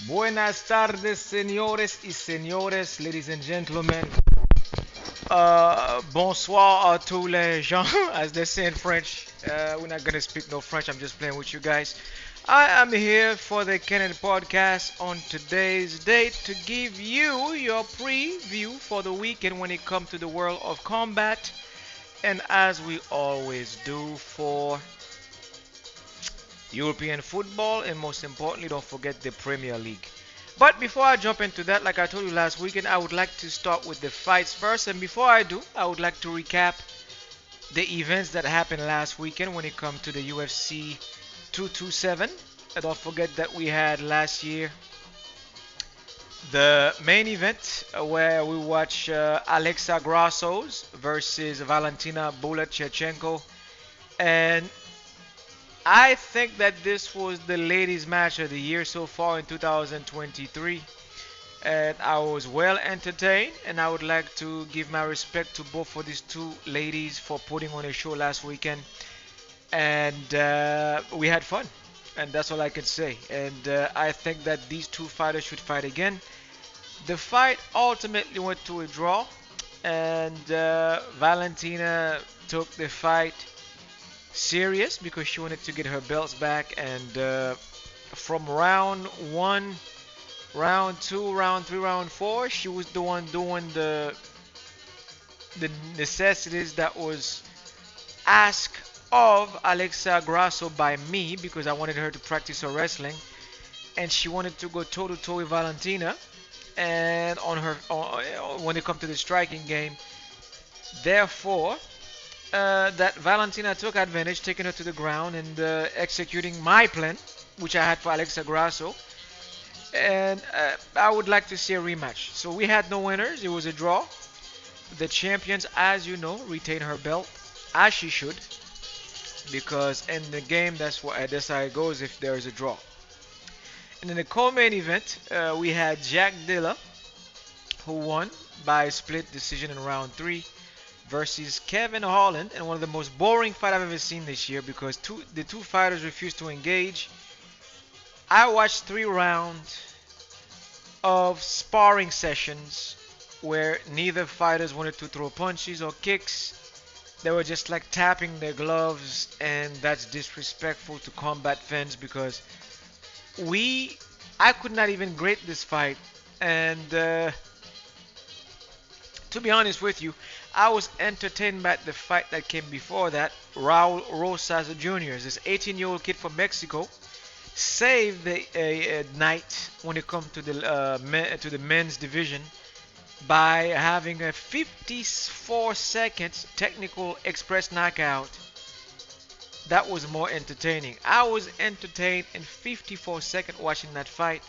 Buenas tardes, señores y señores, ladies and gentlemen. Bonsoir à tous les gens, as they say in French. We're not gonna speak no French. I'm just playing with you guys. I am here for the Kennedy podcast on today's date to give you your preview for the weekend when it comes to the world of combat, and as we always do for European football, and most importantly, don't forget the Premier League. But before I jump into that, like I told you last weekend, I would like to start with the fights first. And before I do, I would like to recap the events that happened last weekend when it comes to the UFC 227. And don't forget that we had last year the main event where we watched Alexa Grasso's versus Valentina Bulachchenko. And I think that this was the ladies' match of the year so far in 2023, and I was well entertained. And I would like to give my respect to both of these two ladies for putting on a show last weekend, and we had fun, and that's all I can say. And I think that these two fighters should fight again. The fight ultimately went to a draw, and Valentina took the fight serious because she wanted to get her belts back, and from round 1, round 2, round 3, round 4, she was the one doing the necessities that was asked of Alexa Grasso by me, because I wanted her to practice her wrestling, and she wanted to go toe to toe with Valentina, and when it comes to the striking game. Therefore, that Valentina took advantage, taking her to the ground and executing my plan, which I had for Alexa Grasso. And I would like to see a rematch. So we had no winners. It was a draw. The champions, as you know, retain her belt, as she should, because in the game, that's how it goes if there is a draw. And in the co-main event, we had Jack Dilla, who won by split decision in round 3, versus Kevin Holland, and one of the most boring fights I've ever seen this year, because the two fighters refused to engage. I watched 3 rounds of sparring sessions where neither fighters wanted to throw punches or kicks. They were just like tapping their gloves, and that's disrespectful to combat fans, because I could not even grade this fight. And to be honest with you, I was entertained by the fight that came before that. Raul Rosas Jr., this 18-year-old kid from Mexico, saved the night when it comes to the men's division. by having a 54 seconds technical express knockout. That was more entertaining. I was entertained in 54 seconds watching that fight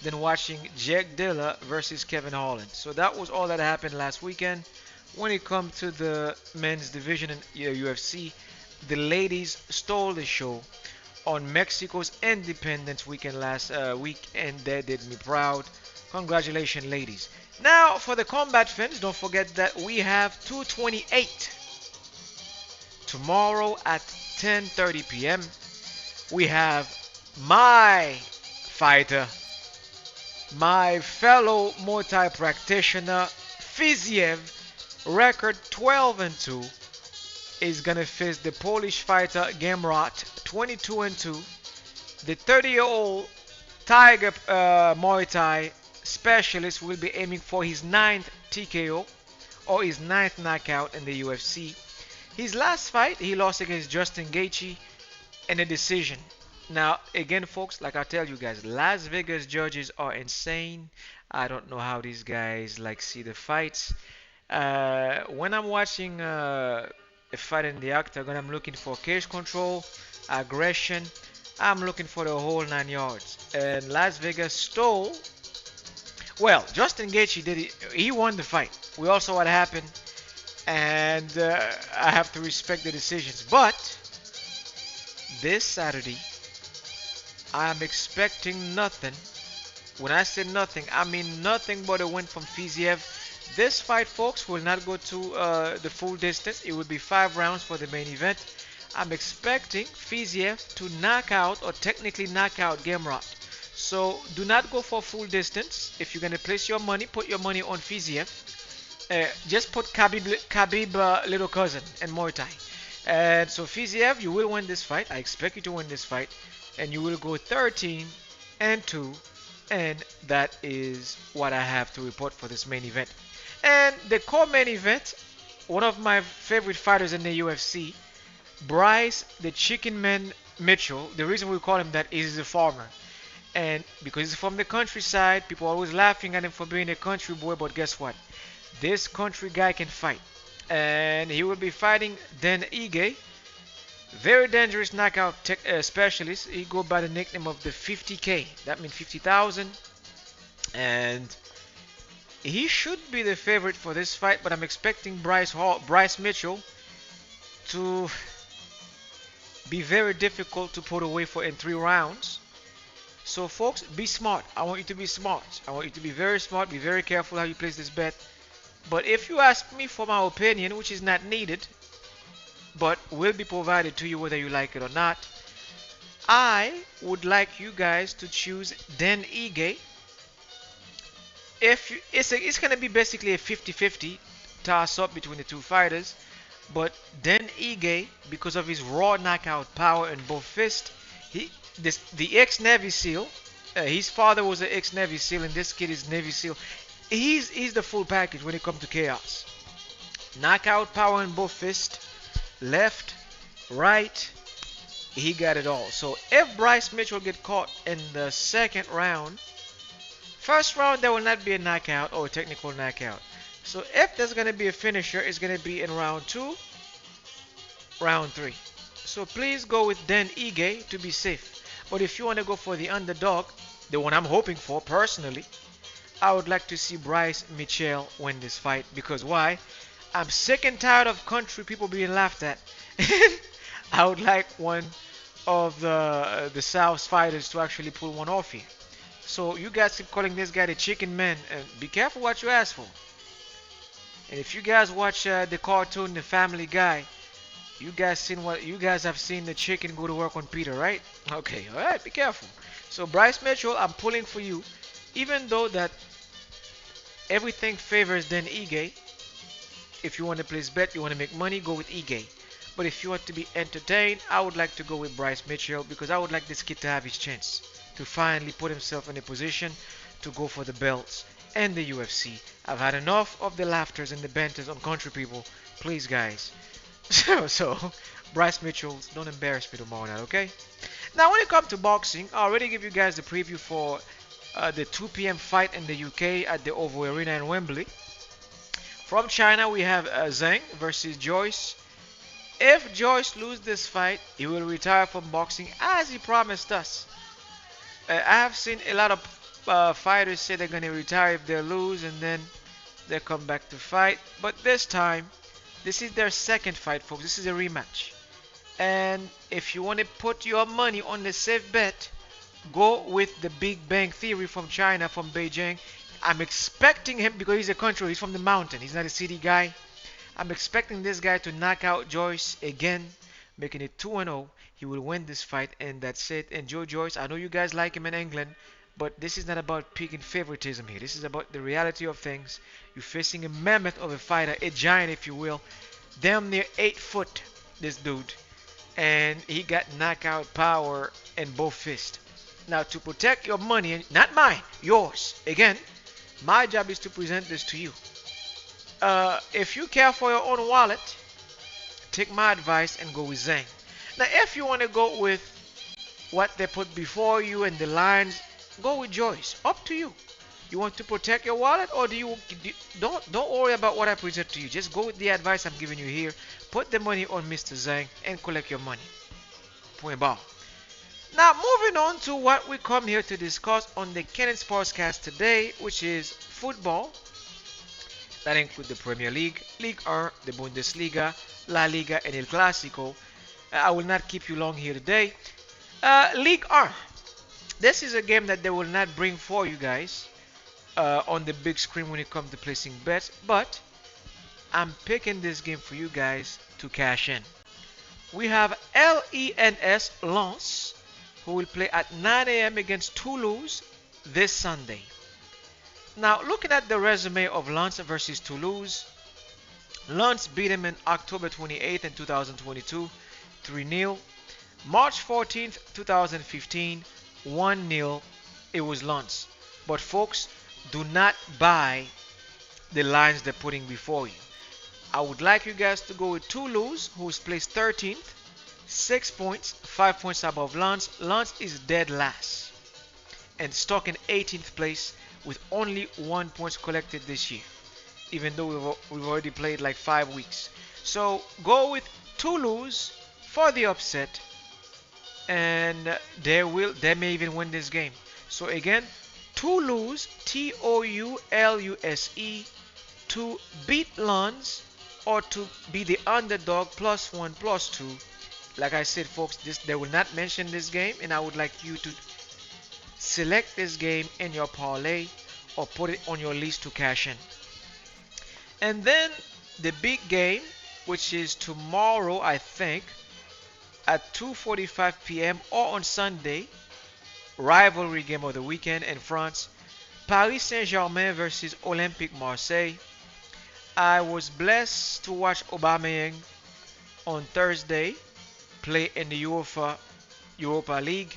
than watching Jack Dilla versus Kevin Holland. So that was all that happened last weekend. When it comes to the men's division in UFC, the ladies stole the show on Mexico's Independence weekend last week, and they did me proud. Congratulations, ladies. Now, for the combat fans, don't forget that we have 228 tomorrow at 10:30 p.m. We have my fighter, my fellow multi practitioner, Fizzy, record 12 and 2, is gonna face the Polish fighter Gamrot, 22 and 2. The 30-year-old Tiger Muay Thai specialist will be aiming for his ninth TKO or his ninth knockout in the UFC. His last fight, he lost against Justin Gaethje in a decision. Now, again, folks, like I tell you guys, Las Vegas judges are insane. I don't know how these guys like see the fights. When I'm watching a fight in the octagon, I'm looking for cage control, aggression. I'm looking for the whole 9 yards. And Las Vegas stole. Well, Justin Gaethje did it. He won the fight. We all saw what happened, and I have to respect the decisions. But this Saturday, I'm expecting nothing. When I say nothing, I mean nothing but a win from Fiziev. This fight, folks, will not go to the full distance. It will be 5 rounds for the main event. I'm expecting Fiziev to knock out or technically knock out Gamrot. So do not go for full distance. If you're going to place your money, put your money on Fiziev. Just put Khabib little cousin and Muay Thai. And so Fiziev, you will win this fight. I expect you to win this fight. And you will go 13 and 2. And that is what I have to report for this main event. And the co-main event, one of my favorite fighters in the UFC, Bryce the Chicken Man Mitchell. The reason we call him that is he's a farmer. And because he's from the countryside, people are always laughing at him for being a country boy. But guess what? This country guy can fight. And he will be fighting Dan Ige. Very dangerous knockout specialist. He go by the nickname of the 50K. That means 50,000. And he should be the favorite for this fight. But I'm expecting Bryce Mitchell to be very difficult to put away for in 3 rounds. So folks, be smart. I want you to be smart. I want you to be very smart. Be very careful how you place this bet. But if you ask me for my opinion, which is not needed, but will be provided to you whether you like it or not, I would like you guys to choose Dan Ige. It's going to be basically a 50-50 toss up between the two fighters. But Dan Ige, because of his raw knockout power in both fists, the ex-Navy SEAL, his father was an ex-Navy SEAL, and this kid is Navy SEAL. He's the full package when it comes to chaos. Knockout power in both fists, left, right, he got it all. So if Bryce Mitchell get caught in the second round, first round there will not be a knockout or a technical knockout. So if there's going to be a finisher, it's going to be in round 2, round 3. So please go with Dan Ige to be safe. But if you want to go for the underdog, the one I'm hoping for personally, I would like to see Bryce Mitchell win this fight. Because why? I'm sick and tired of country people being laughed at. I would like one of the South fighters to actually pull one off here. So you guys keep calling this guy the Chicken Man. Be careful what you ask for. And if you guys watch the cartoon The Family Guy, you guys have seen the chicken go to work on Peter, right? Okay, all right, be careful. So Bryce Mitchell, I'm pulling for you, even though that everything favors Dan Ige. If you want to place bet, you want to make money, go with Ige. But if you want to be entertained, I would like to go with Bryce Mitchell because I would like this kid to have his chance to finally put himself in a position to go for the belts and the UFC. I've had enough of the laughters and the banters on country people. Please, guys. So, Bryce Mitchell, don't embarrass me tomorrow night, okay? Now, when it comes to boxing, I already give you guys the preview for the 2 p.m. fight in the UK at the Oval Arena in Wembley. From China, we have Zhang versus Joyce. If Joyce loses this fight, he will retire from boxing as he promised us. I have seen a lot of fighters say they're going to retire if they lose and then they come back to fight. But this time, this is their second fight, folks. This is a rematch. And if you want to put your money on the safe bet, go with the Big Bang Theory from China, from Beijing. I'm expecting him because he's a country, he's from the mountain, he's not a city guy. I'm expecting this guy to knock out Joyce again, making it 2-0. He will win this fight, and that's it. Enjoy Joyce. I know you guys like him in England, but this is not about picking favoritism here. This is about the reality of things. You're facing a mammoth of a fighter, a giant, if you will. Damn near 8 foot, this dude. And he got knockout power in both fists. Now, to protect your money, not mine, yours. Again, my job is to present this to you. If you care for your own wallet, take my advice and go with Zhang. Now, if you want to go with what they put before you and the lines, go with Joyce. Up to you. You want to protect your wallet, or don't worry about what I present to you. Just go with the advice I'm giving you here. Put the money on Mr. Zhang and collect your money. Point ball. Now, moving on to what we come here to discuss on the Canon SpodCast today, which is football. That includes the Premier League, Ligue 1, the Bundesliga, La Liga, and El Clásico. I will not keep you long here today. Ligue 1. This is a game that they will not bring for you guys on the big screen when it comes to placing bets, but I'm picking this game for you guys to cash in. We have LENS Lens, who will play at 9 a.m. against Toulouse this Sunday. Now, looking at the resume of Lens versus Toulouse, Lens beat him in October 28th in 2022, 3-0. March 14th, 2015, 1-0. It was Lens. But folks, do not buy the lines they're putting before you. I would like you guys to go with Toulouse, who's placed 13th, 6 points, 5 points above Lens. Lens is dead last and stuck in 18th place with only 1 point collected this year, even though we've already played like 5 weeks. So go with Toulouse for the upset, and they may even win this game. So again, Toulouse, Touluse, to beat Lens or to be the underdog, +1, +2. Like I said, folks, they will not mention this game, and I would like you to select this game in your parlay or put it on your list to cash in. And then the big game, which is tomorrow, I think, at 2:45 p.m. or on Sunday, rivalry game of the weekend in France, Paris Saint-Germain versus Olympique Marseille. I was blessed to watch Aubameyang on Thursday play in the Europa League,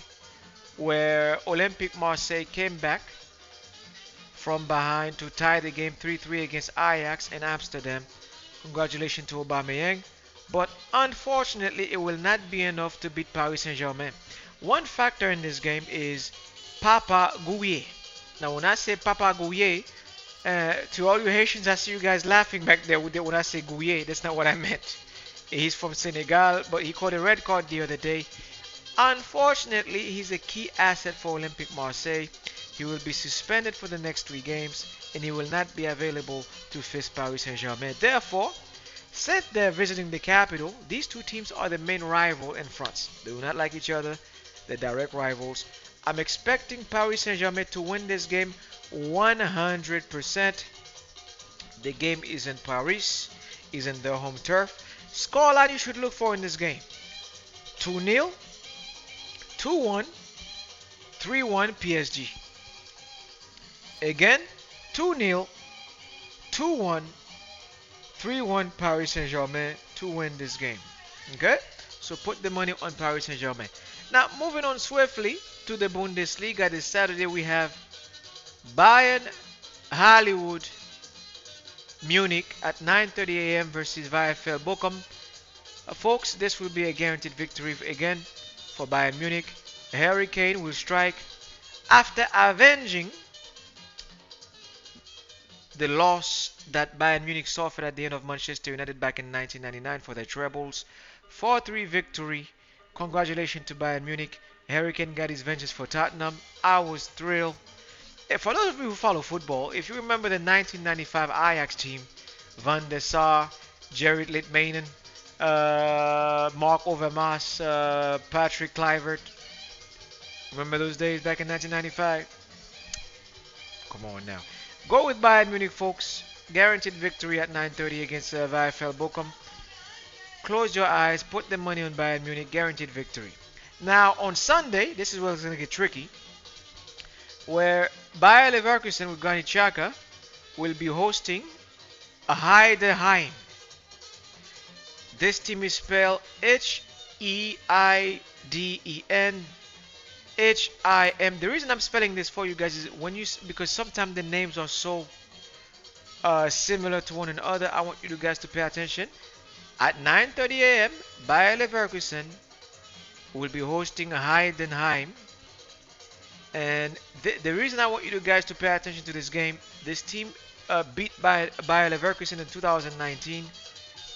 where Olympique Marseille came back from behind to tie the game 3-3 against Ajax in Amsterdam. Congratulations to Aubameyang. But unfortunately, it will not be enough to beat Paris Saint-Germain. One factor in this game is Papa Gouye. Now, when I say Papa Gouye, to all you Haitians, I see you guys laughing back there when I say Gouye. That's not what I meant. He's from Senegal, but he caught a red card the other day. Unfortunately, he's a key asset for Olympique Marseille. He will be suspended for the next 3 games, and he will not be available to face Paris Saint-Germain. Therefore, since they're visiting the capital, these two teams are the main rival in France. They do not like each other. They're direct rivals. I'm expecting Paris Saint-Germain to win this game 100%. The game is in Paris, is in their home turf. Scoreline you should look for in this game: 2-0, 2-1, 3-1 PSG. Again, 2-0, 2-1, 3-1 Paris Saint-Germain to win this game. Okay? So put the money on Paris Saint-Germain. Now, moving on swiftly to the Bundesliga. This Saturday we have Bayern Hollywood Munich at 9:30 a.m. versus VfL Bochum. Folks, this will be a guaranteed victory again for Bayern Munich. Harry Kane will strike after avenging the loss that Bayern Munich suffered at the end of Manchester United back in 1999 for their trebles. 4-3 victory. Congratulations to Bayern Munich. Harry Kane got his vengeance for Tottenham. I was thrilled. For those of you who follow football, if you remember the 1995 Ajax team, Van der Sar, Gerrit Litmanen, Mark Overmars, Patrick Kluivert. Remember those days back in 1995? Come on now. Go with Bayern Munich, folks. Guaranteed victory at 9:30 against VfL Bochum. Close your eyes, put the money on Bayern Munich, guaranteed victory. Now on Sunday, this is where it's going to get tricky, where Bayer Leverkusen with Granit Xhaka will be hosting a Heidenheim. This team is spelled Heiden Him. The reason I'm spelling this for you guys is because sometimes the names are so similar to one another. I want you guys to pay attention. At 9:30 a.m., Bayer Leverkusen will be hosting Heidenheim. And the reason I want you guys to pay attention to this game, this team beat Bayer Leverkusen in 2019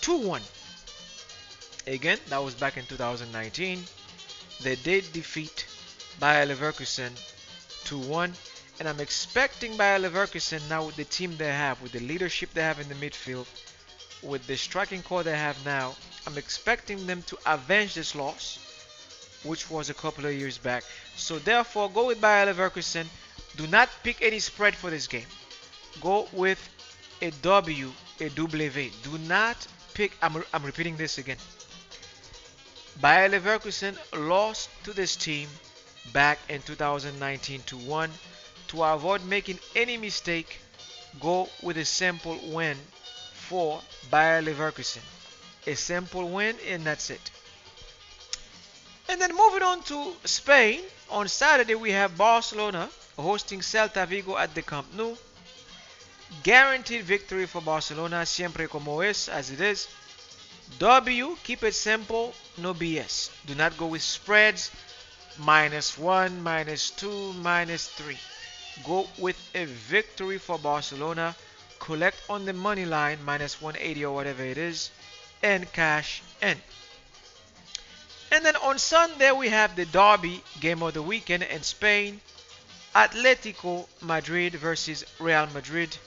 2-1. Again, that was back in 2019. They did defeat Bayer Leverkusen 2-1. And I'm expecting Bayer Leverkusen now with the team they have, with the leadership they have in the midfield, with the striking core they have now, I'm expecting them to avenge this loss, which was a couple of years back. So therefore, go with Bayer Leverkusen. Do not pick any spread for this game. Go with a W, a W. Do not pick, I'm repeating this again. Bayer Leverkusen lost to this team back in 2019 2-1. To avoid making any mistake, go with a simple win for Bayer Leverkusen. A simple win, and that's it. And then moving on to Spain, on Saturday we have Barcelona hosting Celta Vigo at the Camp Nou. Guaranteed victory for Barcelona, siempre como es, as it is. W, keep it simple, no BS. Do not go with spreads, -1, -2, -3. Go with a victory for Barcelona. Collect on the money line, -180 or whatever it is, and cash in. And then on Sunday we have the derby game of the weekend in Spain. Atletico Madrid versus Real Madrid.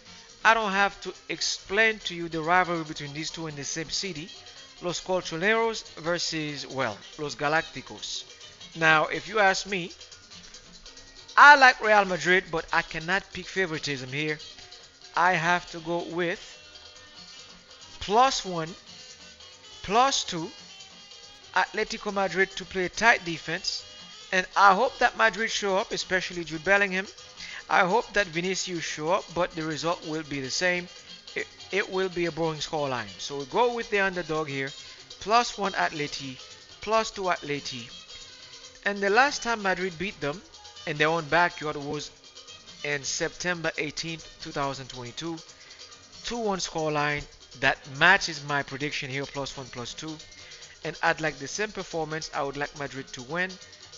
I don't have to explain to you the rivalry between these two in the same city. Los Colchoneros versus, well, Los Galácticos. Now, if you ask me, I like Real Madrid, but I cannot pick favoritism here. I have to go with +1, +2, Atletico Madrid to play a tight defense. And I hope that Madrid show up, especially Jude Bellingham. I hope that Vinicius show up, but the result will be the same. It will be a boring scoreline. So we go with the underdog here. +1 Atleti, +2 Atleti. And the last time Madrid beat them in their own backyard was in September 18th, 2022. 2-1 scoreline. That matches my prediction here, +1, +2. And I'd like the same performance. I would like Madrid to win.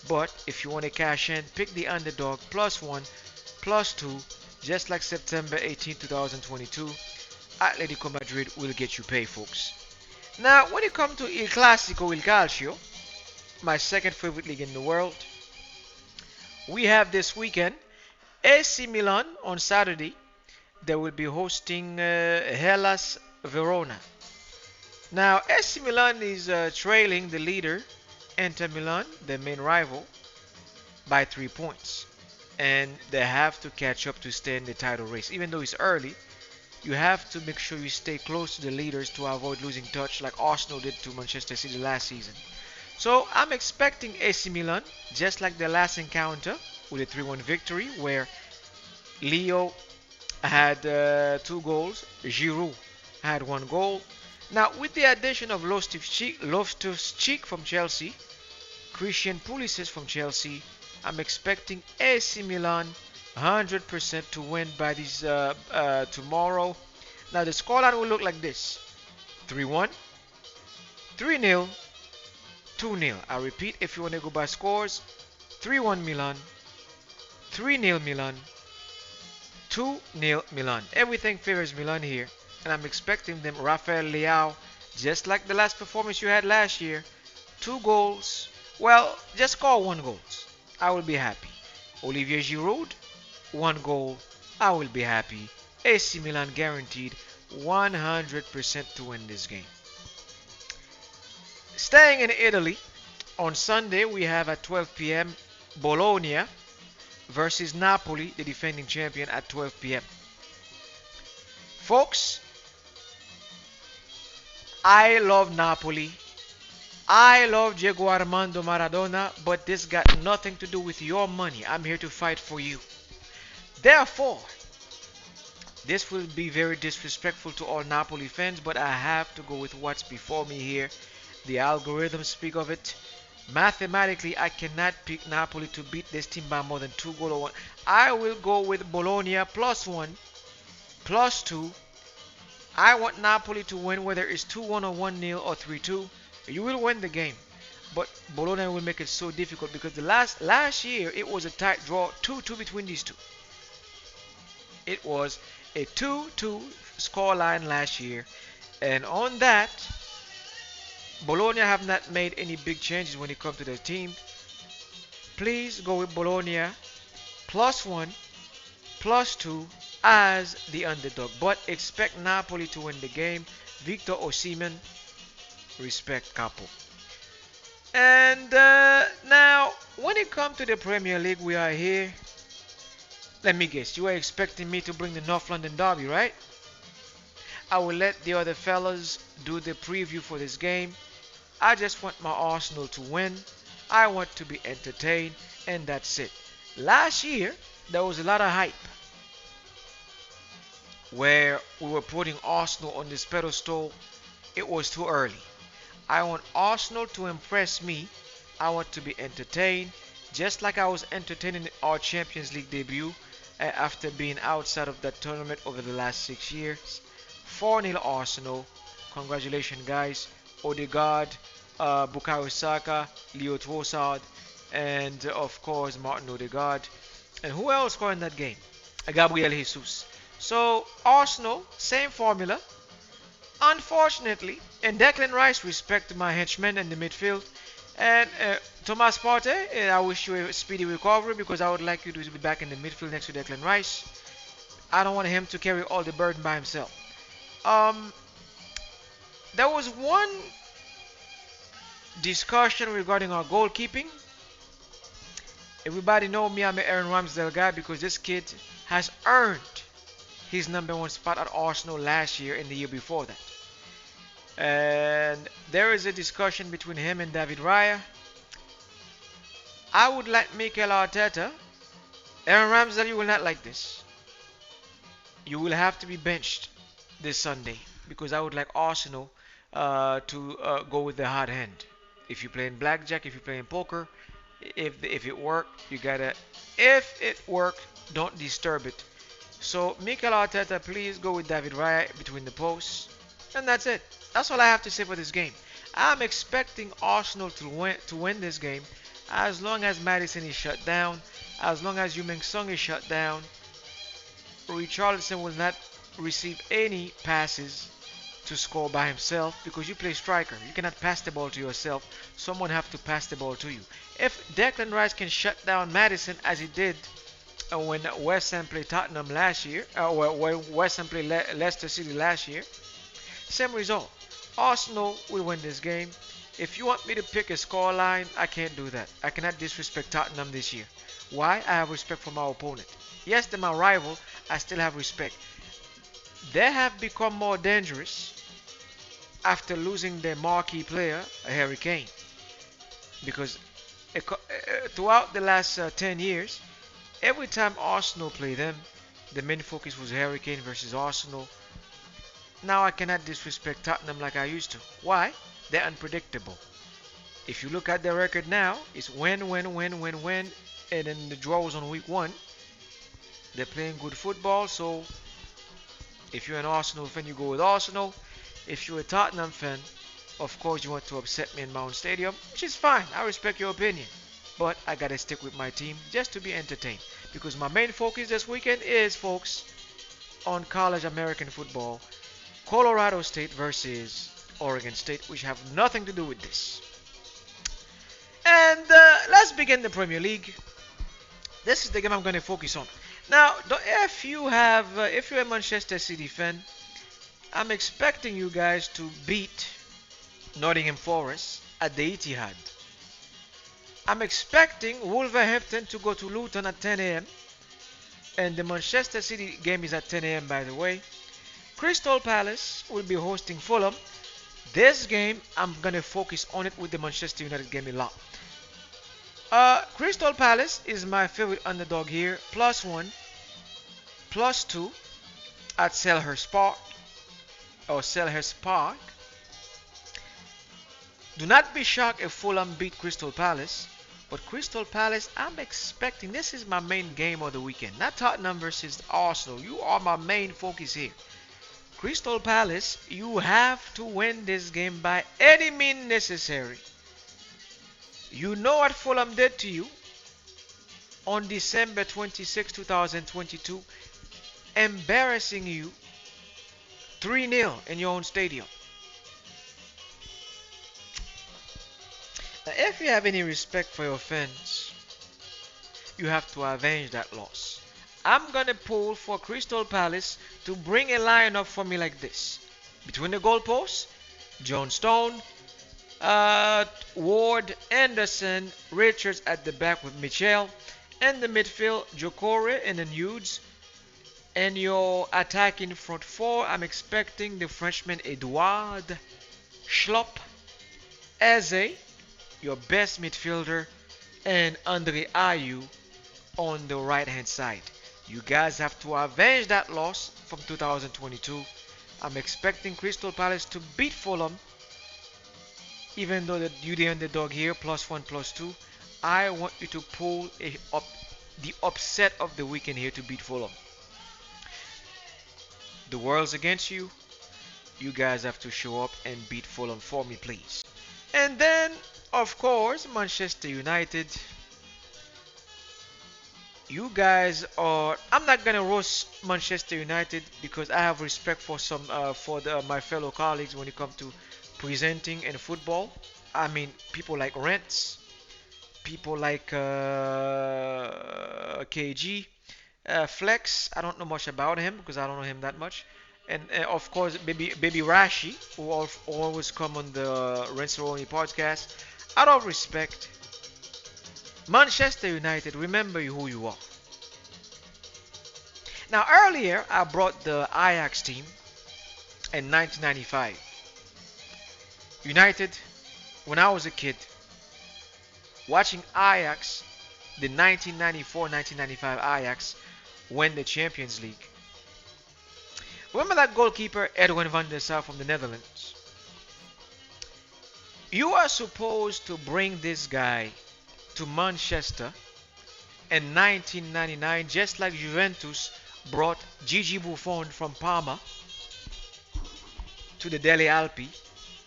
But if you want to cash in, pick the underdog, +1, +2. Just like September 18th, 2022. Atletico Madrid will get you paid, folks. Now, when it comes to Il Clasico, Il Calcio, my second favorite league in the world, we have this weekend AC Milan on Saturday. They will be hosting Hellas Verona. Now, AC Milan is trailing the leader, Inter Milan, their main rival, by 3 points. And they have to catch up to stay in the title race. Even though it's early, you have to make sure you stay close to the leaders to avoid losing touch like Arsenal did to Manchester City last season. So I'm expecting AC Milan, just like the last encounter, with a 3-1 victory where Leo had 2 goals, Giroud had 1 goal. Now with the addition of Loftus-Cheek from Chelsea, Christian Pulisic from Chelsea, I'm expecting AC Milan 100% to win by this tomorrow. Now the scoreline will look like this: 3-1, 3-0, 2-0. I repeat, if you want to go by scores: 3-1 Milan, 3-0 Milan, 2-0 Milan. Everything favors Milan here, and I'm expecting them. Rafael Leao, just like the last performance you had last year, 2 goals. Well, just score 1 goal. I will be happy. Olivier Giroud, 1 goal. I will be happy. AC Milan guaranteed 100% to win this game. Staying in Italy, on Sunday we have at 12 p.m. Bologna versus Napoli, the defending champion, at 12 p.m. Folks, I love Napoli. I love Diego Armando Maradona, but this got nothing to do with your money. I'm here to fight for you. Therefore, this will be very disrespectful to all Napoli fans, but I have to go with what's before me here. The algorithms speak of it. Mathematically, I cannot pick Napoli to beat this team by more than 2 goals or one. I will go with Bologna +1, +2. I want Napoli to win, whether it's 2-1 or 1-0 or 3-2. You will win the game, but Bologna will make it so difficult because the last year it was a tight draw, 2-2 between these two. It was a 2-2 scoreline last year, and on that, Bologna have not made any big changes when it comes to their team. Please go with Bologna +1, +2 as the underdog, but expect Napoli to win the game. Victor Osimhen, respect Capo. And now, when it comes to the Premier League, we are here. Let me guess, you are expecting me to bring the North London Derby, right? I will let the other fellas do the preview for this game. I just want my Arsenal to win. I want to be entertained, and that's it. Last year, there was a lot of hype where we were putting Arsenal on this pedestal. It was too early. I want Arsenal to impress me. I want to be entertained, just like I was entertaining in our Champions League debut after being outside of that tournament over the last 6 years. 4-0 Arsenal. Congratulations, guys. Odegaard, Bukayo Saka, Leo Trossard, and of course Martin Odegaard. And who else scored in that game? Gabriel Jesus. So Arsenal, same formula. Unfortunately, and Declan Rice, respect to my henchman in the midfield. And Thomas Partey, I wish you a speedy recovery because I would like you to be back in the midfield next to Declan Rice. I don't want him to carry all the burden by himself. There was one discussion regarding our goalkeeping. Everybody know me, I'm an Aaron Ramsdale guy because this kid has earned his #1 spot at Arsenal last year and the year before that. And there is a discussion between him and David Raya. I would like Mikel Arteta. Aaron Ramsdale, you will not like this. You will have to be benched this Sunday because I would like Arsenal to go with the hard hand. If you play in blackjack, if you play in poker, if it worked, you gotta. If it worked, don't disturb it. So Mikel Arteta, please go with David Raya between the posts, and that's it. That's all I have to say for this game. I'm expecting Arsenal to win this game as long as Maddison is shut down, as long as Heung-min Son is shut down. Richarlison will not receive any passes to score by himself because you play striker. You cannot pass the ball to yourself. Someone have to pass the ball to you. If Declan Rice can shut down Maddison as he did when West Ham played Tottenham last year, when West Ham played Leicester City last year, same result. Arsenal will win this game. If you want me to pick a scoreline, I can't do that. I cannot disrespect Tottenham this year. Why? I have respect for my opponent. Yes, they're my rival. I still have respect. They have become more dangerous after losing their marquee player, Harry Kane. Because throughout the last 10 years, every time Arsenal play them, the main focus was Harry Kane versus Arsenal. Now I cannot disrespect Tottenham like I used to. Why? They're unpredictable. If you look at their record now, it's win, win, win, win, win, and then the draw was on week 1. They're playing good football, so if you're an Arsenal fan, you go with Arsenal. If you're a Tottenham fan, of course you want to upset me in my own stadium, which is fine. I respect your opinion. But I gotta stick with my team just to be entertained. because my main focus this weekend is, folks, on college American football. Colorado State versus Oregon State, which have nothing to do with this. And let's begin the Premier League. This is the game I'm going to focus on. Now, if you're a Manchester City fan, I'm expecting you guys to beat Nottingham Forest at the Etihad. I'm expecting Wolverhampton to go to Luton at 10 a.m. And the Manchester City game is at 10 a.m. by the way. Crystal Palace will be hosting Fulham. This game, I'm going to focus on it with the Manchester United game a lot. Crystal Palace is my favorite underdog here. +1, +2 at Selhurst Park. Or Selhurst Park. Do not be shocked if Fulham beat Crystal Palace. But Crystal Palace, I'm expecting, this is my main game of the weekend. Not Tottenham versus Arsenal. You are my main focus here. Crystal Palace, you have to win this game by any means necessary. You know what Fulham did to you on December 26, 2022, embarrassing you 3-0 in your own stadium. Now, if you have any respect for your fans, you have to avenge that loss. I'm going to pull for Crystal Palace to bring a lineup for me like this. Between the goalposts, John Stone, Ward, Anderson, Richards at the back with Michel, and the midfield, Jocore and then Hughes. And your attacking front four, I'm expecting the Frenchman Edouard, Schlupp, Eze, your best midfielder, and Andre Ayew on the right hand side. You guys have to avenge that loss from 2022. I'm expecting Crystal Palace to beat Fulham, even though you're the underdog here, +1, +2. I want you to pull the upset of the weekend here to beat Fulham. The world's against you. You guys have to show up and beat Fulham for me, please. And then, of course, Manchester United. You guys are. I'm not gonna roast Manchester United because I have respect for my fellow colleagues when it comes to presenting and football. I mean, people like Rents, people like KG, Flex. I don't know much about him because I don't know him that much. And of course, baby Rashi, who always come on the Rensoroni podcast. Out of respect, Manchester United, remember who you are. Now, earlier, I brought the Ajax team in 1995. United, when I was a kid, watching Ajax, the 1994-1995 Ajax, win the Champions League. Remember that goalkeeper, Edwin van der Sar from the Netherlands? You are supposed to bring this guy to Manchester in 1999, just like Juventus brought Gigi Buffon from Parma to the Delle Alpi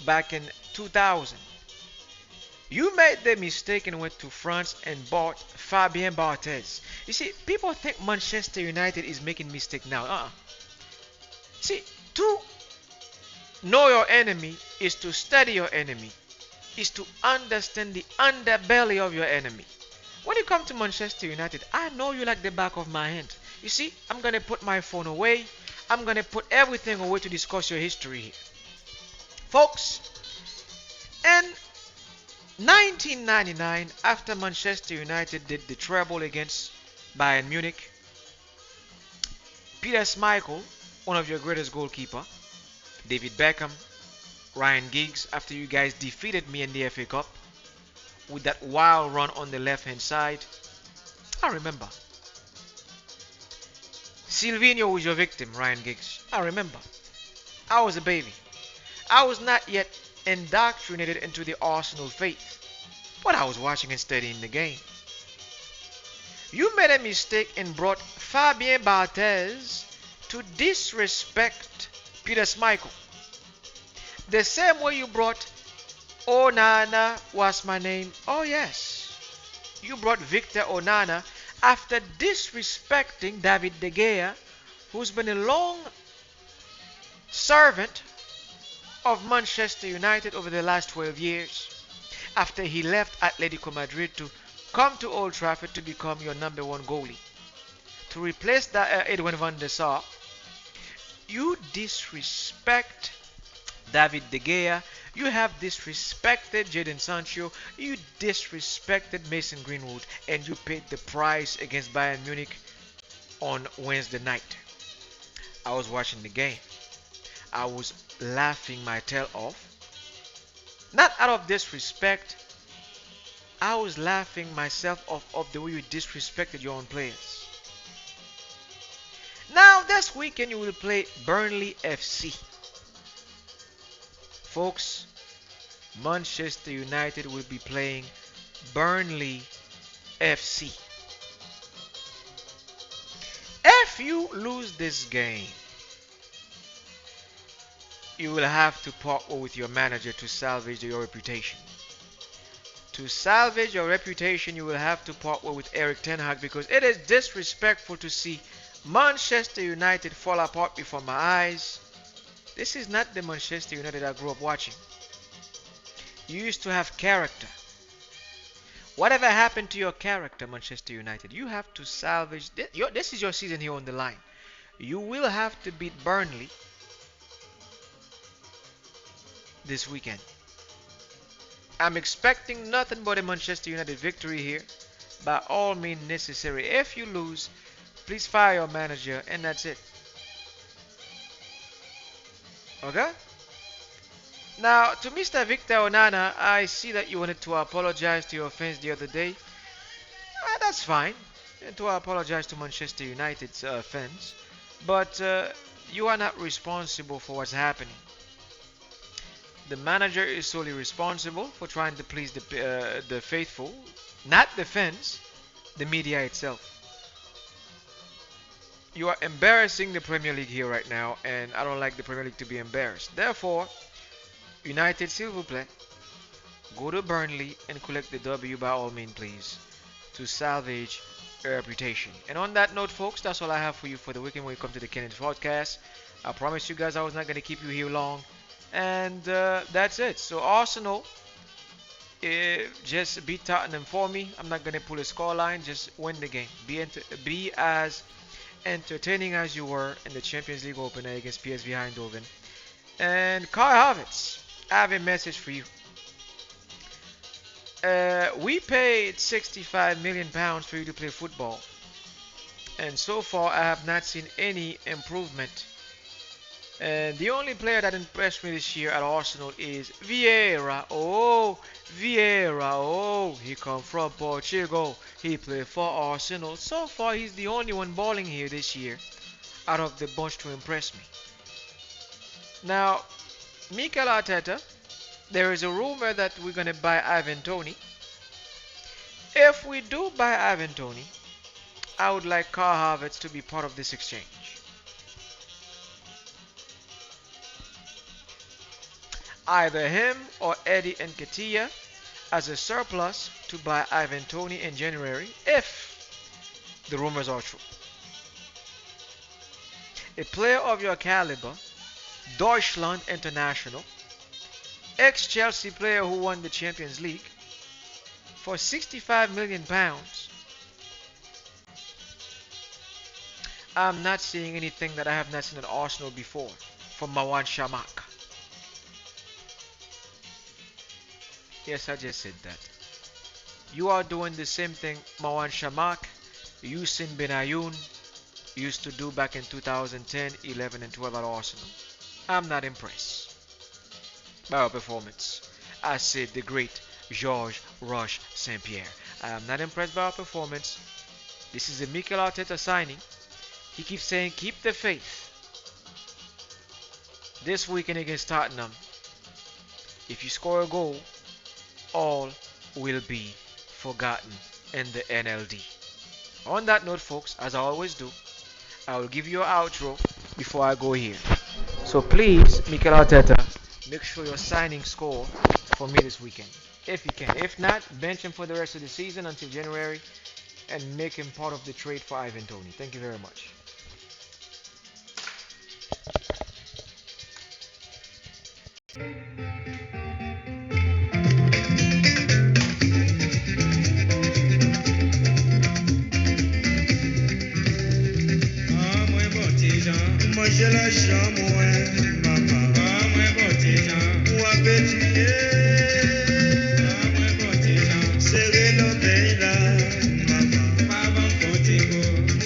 back in 2000. You made the mistake and went to France and bought Fabien Barthez. You see, people think Manchester United is making mistake now. See, to know your enemy is to study your enemy, is to understand the underbelly of your enemy. When you come to Manchester United, I know you like the back of my hand. You see, I'm going to put my phone away. I'm going to put everything away to discuss your history here. Folks, in 1999, after Manchester United did the treble against Bayern Munich, Peter Schmeichel, one of your greatest goalkeeper, David Beckham, Ryan Giggs, after you guys defeated me in the FA Cup with that wild run on the left hand side. I remember. Silvinho was your victim, Ryan Giggs. I remember. I was a baby. I was not yet indoctrinated into the Arsenal faith, but I was watching and studying the game. You made a mistake and brought Fabien Barthez to disrespect Peter Schmeichel. The same way you brought Onana, what's my name? Oh yes. You brought Victor Onana after disrespecting David De Gea, who's been a long servant of Manchester United over the last 12 years, after he left Atletico Madrid to come to Old Trafford to become your number one goalie, to replace that Edwin van der Sar. You disrespect David De Gea. You have disrespected Jadon Sancho. You disrespected Mason Greenwood, and you paid the price against Bayern Munich on Wednesday night. I was watching the game. I was laughing my tail off. Not out of disrespect. I was laughing myself off of the way you disrespected your own players. Now, this weekend you will play Burnley FC. Folks, Manchester United will be playing Burnley FC. If you lose this game, you will have to partner with your manager to salvage your reputation. To salvage your reputation, you will have to partner with Eric Ten Hag, because it is disrespectful to see Manchester United fall apart before my eyes. This is not the Manchester United I grew up watching. You used to have character. Whatever happened to your character, Manchester United? You have to salvage this. This is your season here on the line. You will have to beat Burnley this weekend. I'm expecting nothing but a Manchester United victory here, by all means necessary. If you lose, please fire your manager, and that's it. Okay? Now, to Mr. Victor Onana, I see that you wanted to apologize to your fans the other day. That's fine. And to apologize to Manchester United's fans. But you are not responsible for what's happening. The manager is solely responsible for trying to please the faithful, not the fans, the media itself. You are embarrassing the Premier League here right now, and I don't like the Premier League to be embarrassed. Therefore, United, s'il vous plaît, go to Burnley and collect the W by all means, please, to salvage your reputation. And on that note, folks, that's all I have for you for the weekend when we come to the Kennedy podcast. I promised you guys I was not going to keep you here long. And that's it. So Arsenal, just beat Tottenham for me. I'm not going to pull a scoreline. Just win the game. Be as entertaining as you were in the Champions League opener against PSV Eindhoven. And Kai Havertz, I have a message for you. We paid £65 million for you to play football. And so far, I have not seen any improvement. And the only player that impressed me this year at Arsenal is Vieira. Oh, Vieira. Oh, he come from Portugal. He played for Arsenal. So far, he's the only one balling here this year out of the bunch to impress me. Now, Mikel Arteta, there is a rumor that we're going to buy Ivan Toney. If we do buy Ivan Toney, I would like Kai Havertz to be part of this exchange. Either him or Eddie Nketiah as a surplus to buy Ivan Toney in January, if the rumors are true. A player of your caliber, Deutschland international, ex-Chelsea player who won the Champions League, for £65 million, I'm not seeing anything that I have not seen at Arsenal before from Mawan Shamak. Yes, I just said that. You are doing the same thing Mawan Shamak, Yusin Benayoun used to do back in 2010, 11 and 12 at Arsenal. I'm not impressed by our performance. I said the great Georges Roche Saint-Pierre. I am not impressed by our performance. This is a Mikel Arteta signing. He keeps saying keep the faith. This weekend against Tottenham, if you score a goal, all will be forgotten in the NLD. On that note, folks, as I always do, I will give you an outro before I go here. So please, Mikel Arteta, make sure you're signing score for me this weekend, if you can. If not, bench him for the rest of the season until January, and make him part of the trade for Ivan Toney. Thank you very much. Manger la chambre, maman. Ou appétit, serrer l'oreille là, maman.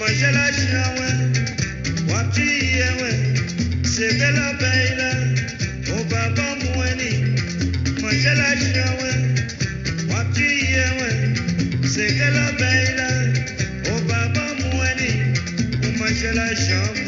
Manger la chambre, ou appétit, serrer l'oreille là, au papa mouni. Manger la chambre, ou appétit, serrer l'oreille là, au papa mouni. Ou manger la chambre.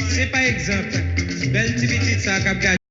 C'est par exemple, belle petite ça